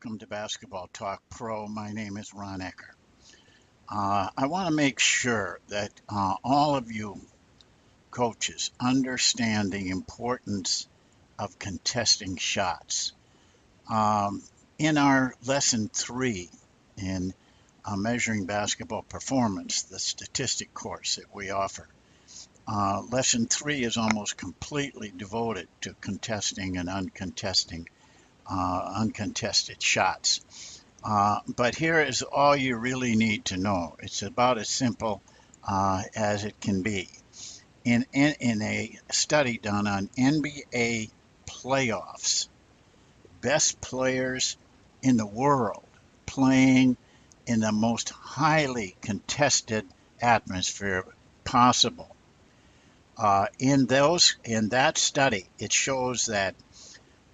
welcome to Basketball Talk Pro. My name is Ron Ecker. I want to make sure that all of you coaches understand the importance of contesting shots. In our lesson 3 in measuring basketball performance, the statistic course that we offer, lesson 3 is almost completely devoted to contesting and uncontested shots. But here is all you really need to know. It's about as simple as it can be. In a study done on NBA playoffs, best players in the world playing in the most highly contested atmosphere possible. In that study, it shows that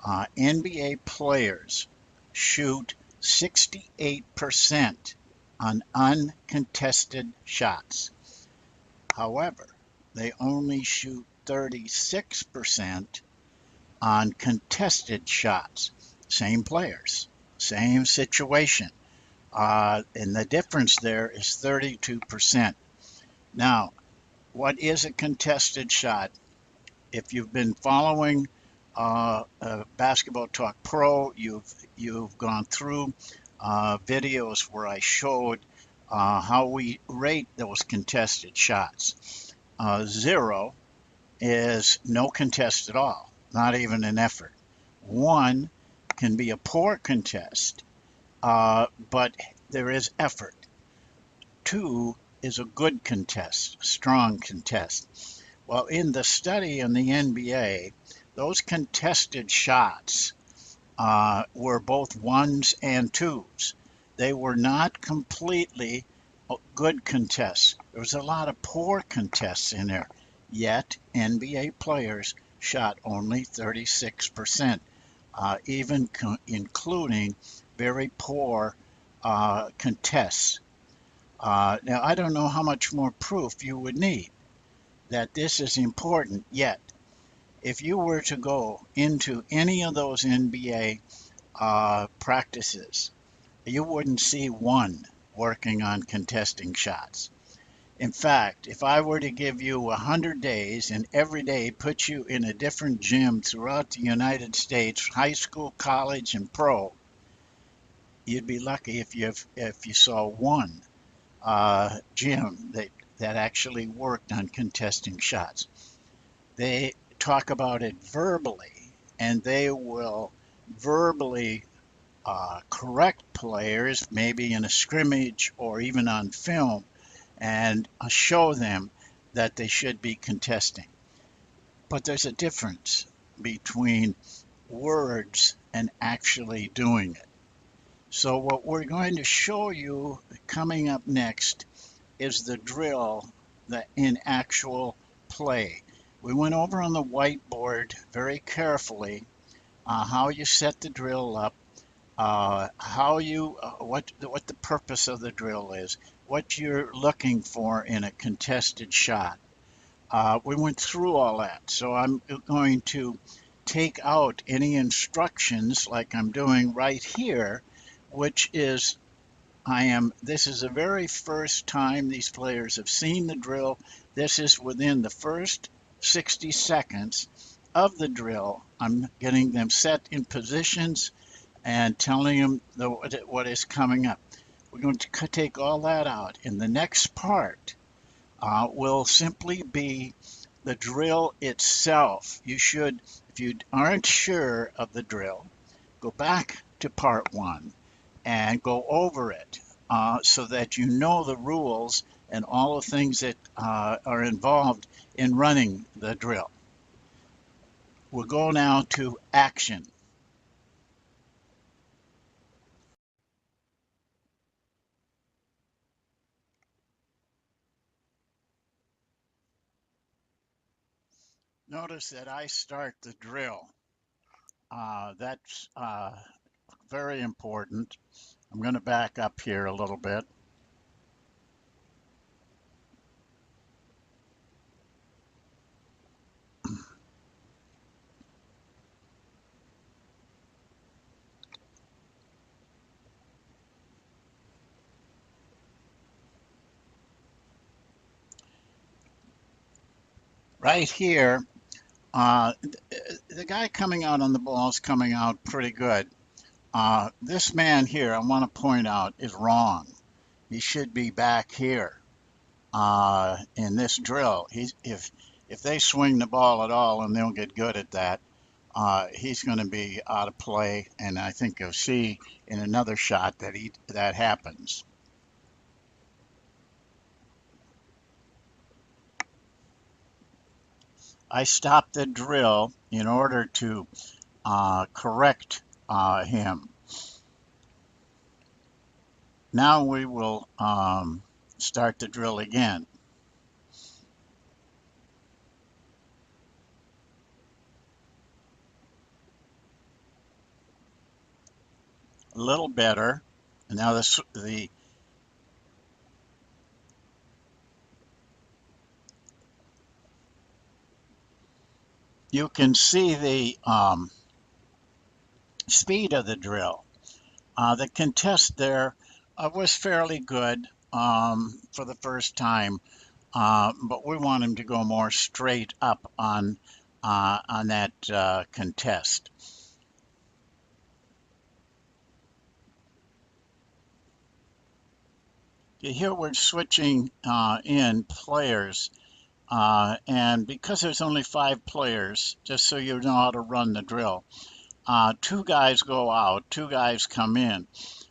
NBA players shoot 68% on uncontested shots. However, they only shoot 36% on contested shots. Same players, same situation. And the difference there is 32%. Now, what is a contested shot? If you've been following Basketball Talk Pro, you've gone through videos where I showed how we rate those contested shots. 0 is no contest at all, not even an effort. 1 can be a poor contest, but there is effort. 2 is a good contest, strong contest. Well, in the study in the NBA, those contested shots were both 1s and 2s. They were not completely good contests. There was a lot of poor contests in there. Yet NBA players shot only 36%, even including very poor contests. Now, I don't know how much more proof you would need that this is important, yet if you were to go into any of those NBA practices, you wouldn't see one working on contesting shots. In fact, if I were to give you 100 days and every day put you in a different gym throughout the United States, high school, college, and pro, you'd be lucky if you saw one gym that actually worked on contesting shots. They talk about it verbally, and they will verbally correct players, maybe in a scrimmage or even on film, and show them that they should be contesting. But there's a difference between words and actually doing it. So what we're going to show you coming up next is the drill that in actual play. We went over on the whiteboard very carefully how you set the drill up, what the purpose of the drill is, what you're looking for in a contested shot. We went through all that, so I'm going to take out any instructions like I'm doing right here, which is this is the very first time these players have seen the drill. This is within the first 60 seconds of the drill. I'm getting them set in positions and telling them what is coming up. We're going to take all that out. In the next part will simply be the drill itself. You should, if you aren't sure of the drill, go back to part 1 and go over it so that you know the rules and all the things that are involved in running the drill. We'll go now to action. Notice that I start the drill. That's very important. I'm going to back up here a little bit. right here, the guy coming out on the ball is coming out pretty good. This man here, I want to point out, is wrong. He should be back here in this drill. If they swing the ball at all, and they'll get good at that, he's going to be out of play, and I think you'll see in another shot that happens. I stopped the drill in order to correct him. Now we will start the drill again. A little better. And now you can see the speed of the drill. The contest there was fairly good for the first time, but we want him to go more straight up on that contest. Here we're switching in players, and because there's only 5 players, just so you know how to run the drill, 2 guys go out, 2 guys come in.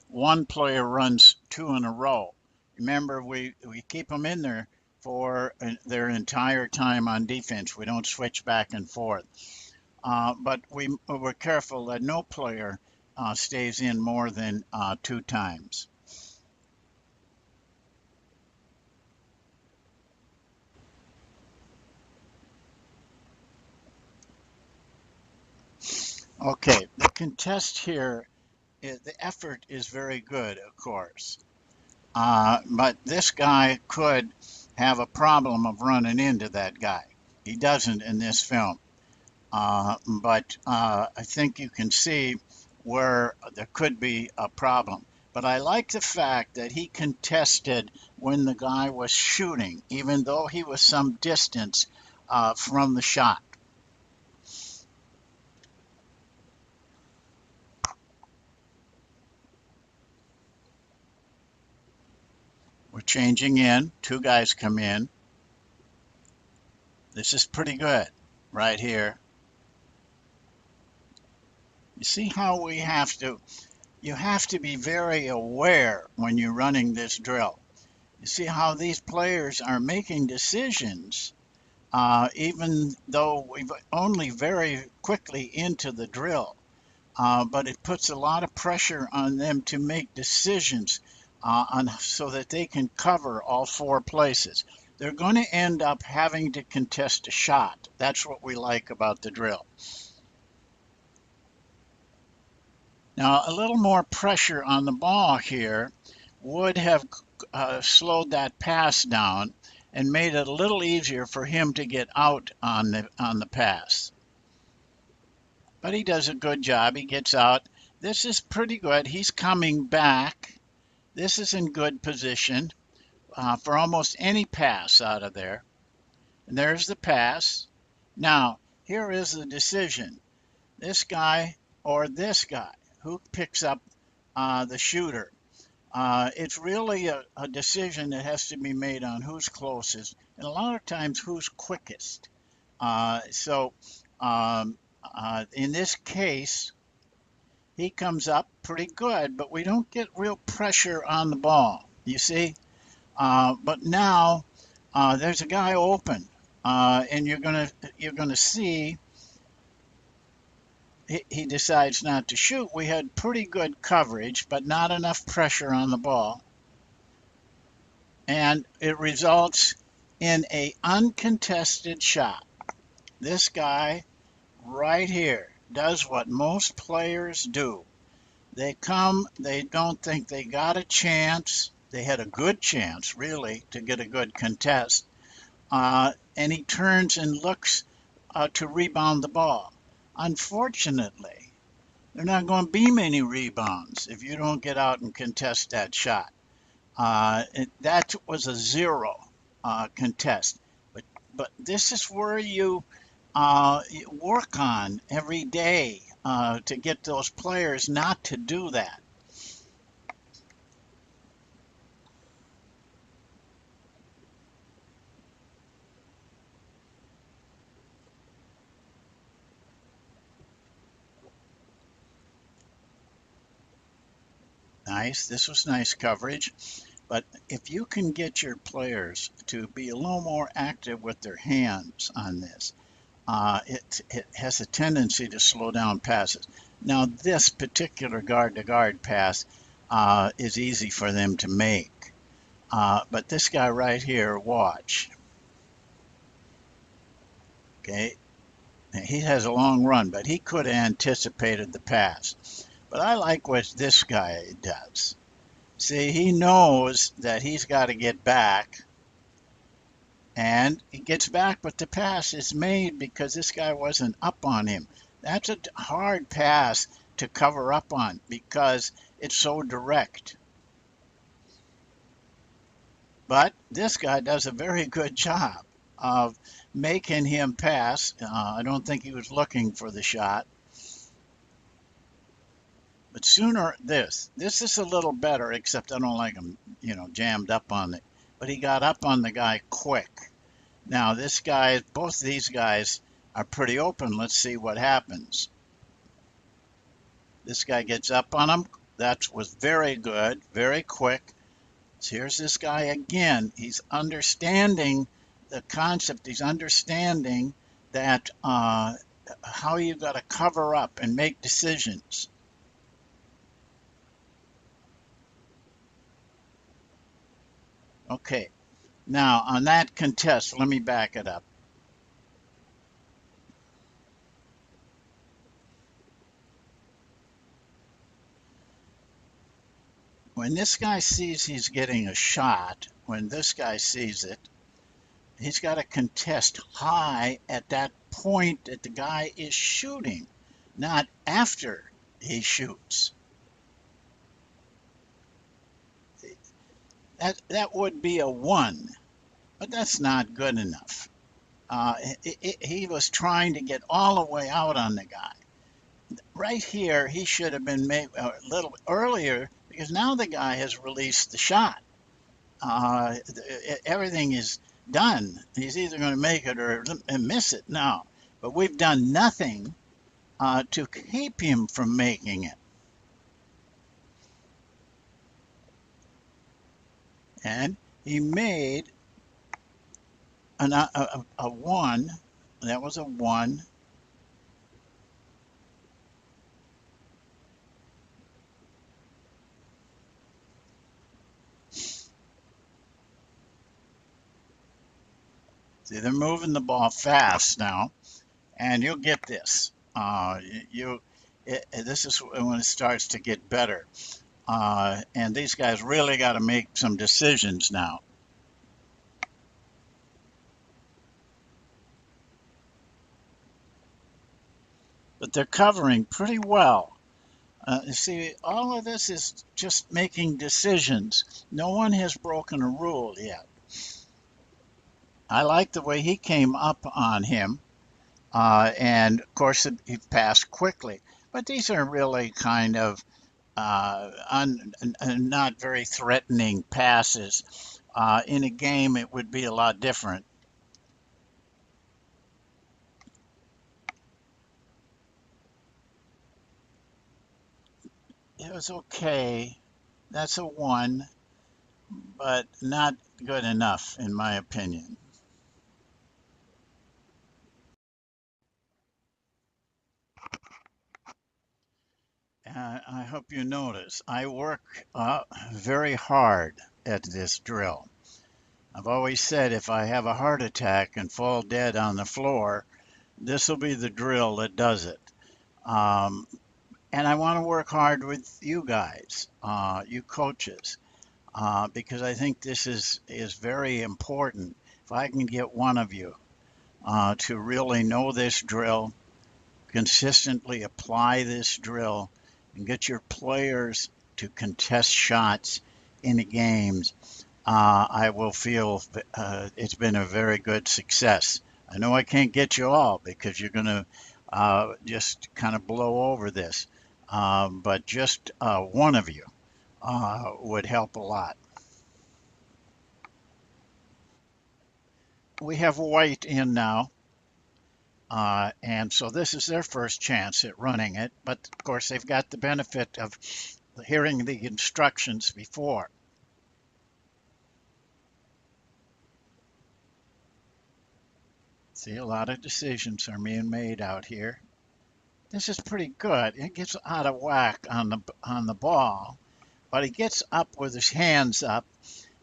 1 player runs 2 in a row. Remember, we keep them in there for their entire time on defense. We don't switch back and forth. But we're careful that no player stays in more than 2 times. Okay, the contest here, the effort is very good, of course. But this guy could have a problem of running into that guy. He doesn't in this film. But I think you can see where there could be a problem. But I like the fact that he contested when the guy was shooting, even though he was some distance from the shot. We're changing in. 2 guys come in. This is pretty good right here. You see how you have to be very aware when you're running this drill. You see how these players are making decisions, even though we've only very quickly into the drill. But it puts a lot of pressure on them to make decisions so that they can cover all 4 places. They're going to end up having to contest a shot. That's what we like about the drill. Now, a little more pressure on the ball here would have slowed that pass down and made it a little easier for him to get out on the pass. But he does a good job. He gets out. This is pretty good. He's coming back. This is in good position for almost any pass out of there. And there's the pass. Now, here is the decision. This guy or this guy, who picks up the shooter? It's really a decision that has to be made on who's closest and a lot of times who's quickest. In this case, he comes up pretty good, but we don't get real pressure on the ball, you see? But now there's a guy open, and you're gonna see he decides not to shoot. We had pretty good coverage, but not enough pressure on the ball. And it results in an uncontested shot. This guy right here does what most players do. They come, they don't think they got a chance. They had a good chance, really, to get a good contest. And he turns and looks to rebound the ball. Unfortunately, there are not going to be many rebounds if you don't get out and contest that shot. That was a 0 contest. But but this is where you work on every day to get those players not to do that. Nice. This was nice coverage. But if you can get your players to be a little more active with their hands on this, it has a tendency to slow down passes. Now, this particular guard-to-guard pass is easy for them to make. But this guy right here, watch. Okay, he has a long run, but he could have anticipated the pass. But I like what this guy does. See, he knows that he's got to get back, and he gets back, but the pass is made because this guy wasn't up on him. That's a hard pass to cover up on because it's so direct. But this guy does a very good job of making him pass. I don't think he was looking for the shot. But sooner this is a little better, except I don't like him, jammed up on it. But he got up on the guy quick. Now this guy, both these guys are pretty open. Let's see what happens. This guy gets up on him. That was very good, very quick. So here's this guy again. He's understanding the concept. He's understanding that how you got to cover up and make decisions. Okay, now on that contest, let me back it up. When this guy sees he's getting a shot, when this guy sees it, he's got to contest high at that point that the guy is shooting, not after he shoots. That would be a 1, but that's not good enough. He was trying to get all the way out on the guy. Right here, he should have been made a little earlier because now the guy has released the shot. Everything is done. He's either going to make it or miss it now. But we've done nothing to keep him from making it. And he made a 1. That was a 1. See, they're moving the ball fast now, and you'll get this. This is when it starts to get better. And these guys really got to make some decisions now. But they're covering pretty well. You see, all of this is just making decisions. No one has broken a rule yet. I like the way he came up on him. And of course, he passed quickly. But these are really kind of not very threatening passes. In a game, it would be a lot different. It was okay. That's a 1, but not good enough, in my opinion. I hope you notice I work very hard at this drill. I've always said if I have a heart attack and fall dead on the floor, this will be the drill that does it. Um, and I want to work hard with you guys, you coaches, because I think this is very important. If I can get one of you to really know this drill, consistently apply this drill, and get your players to contest shots in the games, I will feel it's been a very good success. I know I can't get you all because you're going to just kind of blow over this, but just one of you would help a lot. We have white in now, and so this is their first chance at running it, but of course they've got the benefit of hearing the instructions before. See, a lot of decisions are being made out here. This is pretty good. It gets out of whack on the ball, but he gets up with his hands up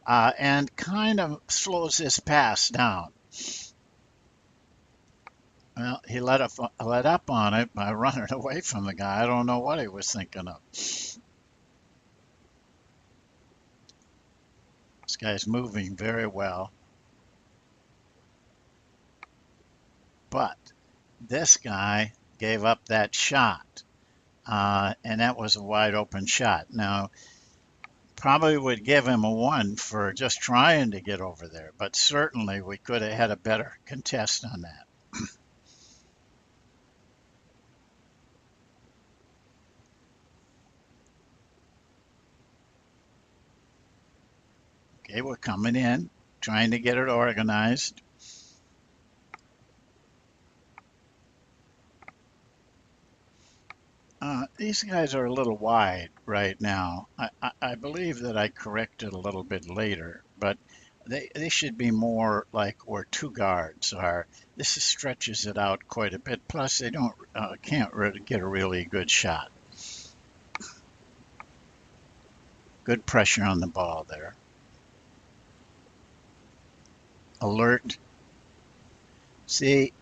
and kind of slows this pass down. Well, he let up on it by running away from the guy. I don't know what he was thinking of. This guy's moving very well, but this guy gave up that shot, and that was a wide open shot. Now, probably would give him a one for just trying to get over there, but certainly we could have had a better contest on that. Okay, we're coming in, trying to get it organized. These guys are a little wide right now. I believe that I corrected a little bit later, but they should be more like where two guards are. This stretches it out quite a bit. Plus, they don't can't really get a really good shot. Good pressure on the ball there. Alert. See,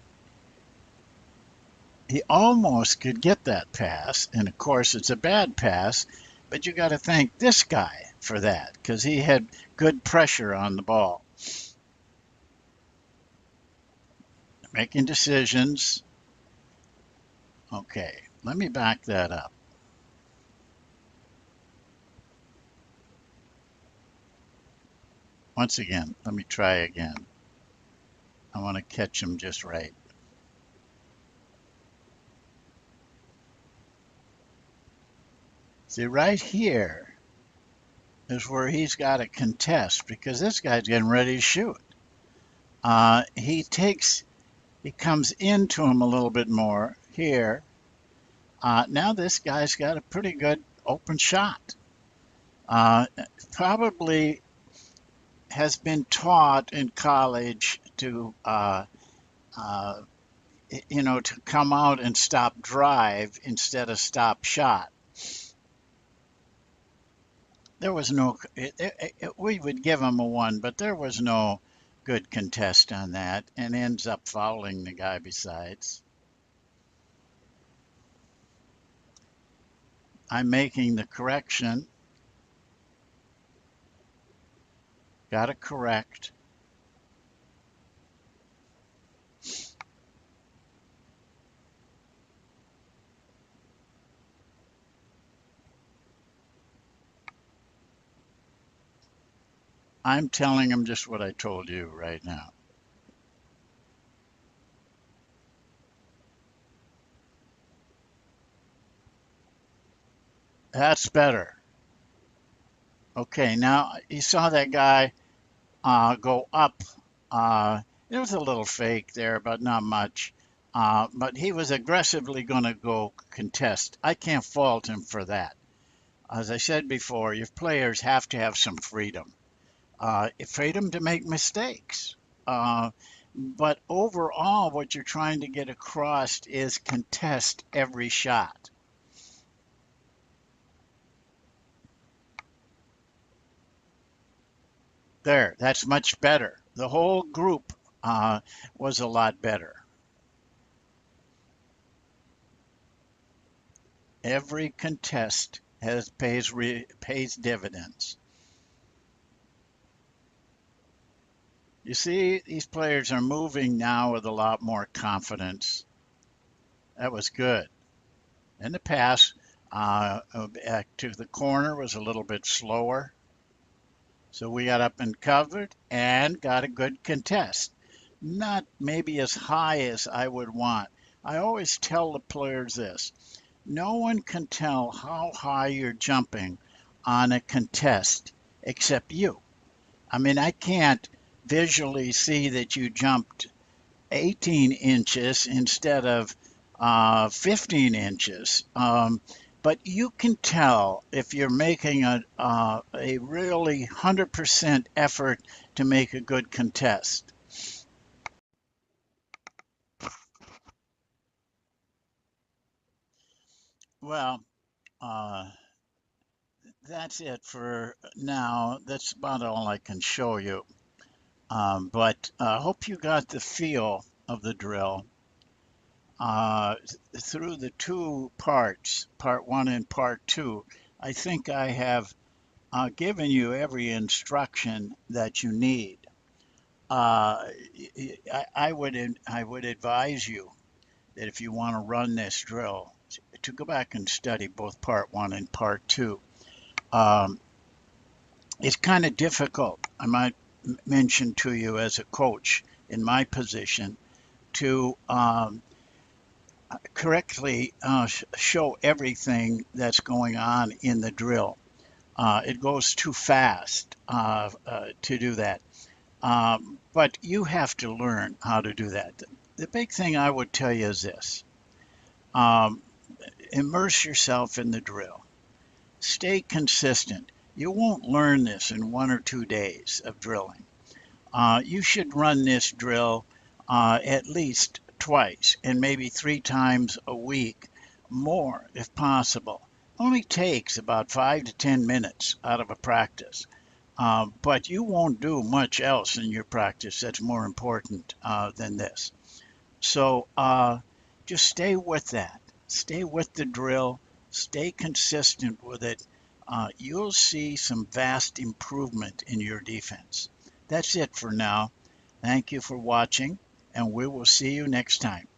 he almost could get that pass, and of course it's a bad pass, but you got to thank this guy for that because he had good pressure on the ball. Making decisions. Okay, let me back that up. Once again, let me try again. I want to catch him just right. See, right here is where he's got to contest because this guy's getting ready to shoot. He comes into him a little bit more here. Now this guy's got a pretty good open shot. Probably has been taught in college to to come out and stop drive instead of stop shot. There was no, we would give him a one, but there was no good contest on that and ends up fouling the guy besides. I'm making the correction. Got to correct. I'm telling him just what I told you right now. That's better. Okay, now you saw that guy go up. There was a little fake there, but not much. But he was aggressively going to go contest. I can't fault him for that. As I said before, your players have to have some freedom, freedom to make mistakes. But overall, what you're trying to get across is contest every shot. There, that's much better. The whole group was a lot better. Every contest pays dividends. You see, these players are moving now with a lot more confidence. That was good. And the pass back to the corner was a little bit slower. So we got up and covered and got a good contest. Not maybe as high as I would want. I always tell the players this. No one can tell how high you're jumping on a contest except you. I mean, I can't visually see that you jumped 18 inches instead of 15 inches. But you can tell if you're making a really 100% effort to make a good contest. Well, uh, that's it for now. That's about all I can show you. But I hope you got the feel of the drill uh, through the two parts, part one and part two. I think I have given you every instruction that you need. Uh, I would advise you that if you want to run this drill, to go back and study both part one and part two. Um, it's kind of difficult, I might mention to you as a coach in my position, to correctly show everything that's going on in the drill. It goes too fast to do that. But you have to learn how to do that. The big thing I would tell you is this: um, immerse yourself in the drill, stay consistent. You won't learn this in 1 or 2 days of drilling. You should run this drill at least twice and maybe 3 times a week, more if possible. Only takes about 5 to 10 minutes out of a practice. But you won't do much else in your practice that's more important than this. So just stay with that. Stay with the drill. Stay consistent with it. You'll see some vast improvement in your defense. That's it for now. Thank you for watching, and we will see you next time.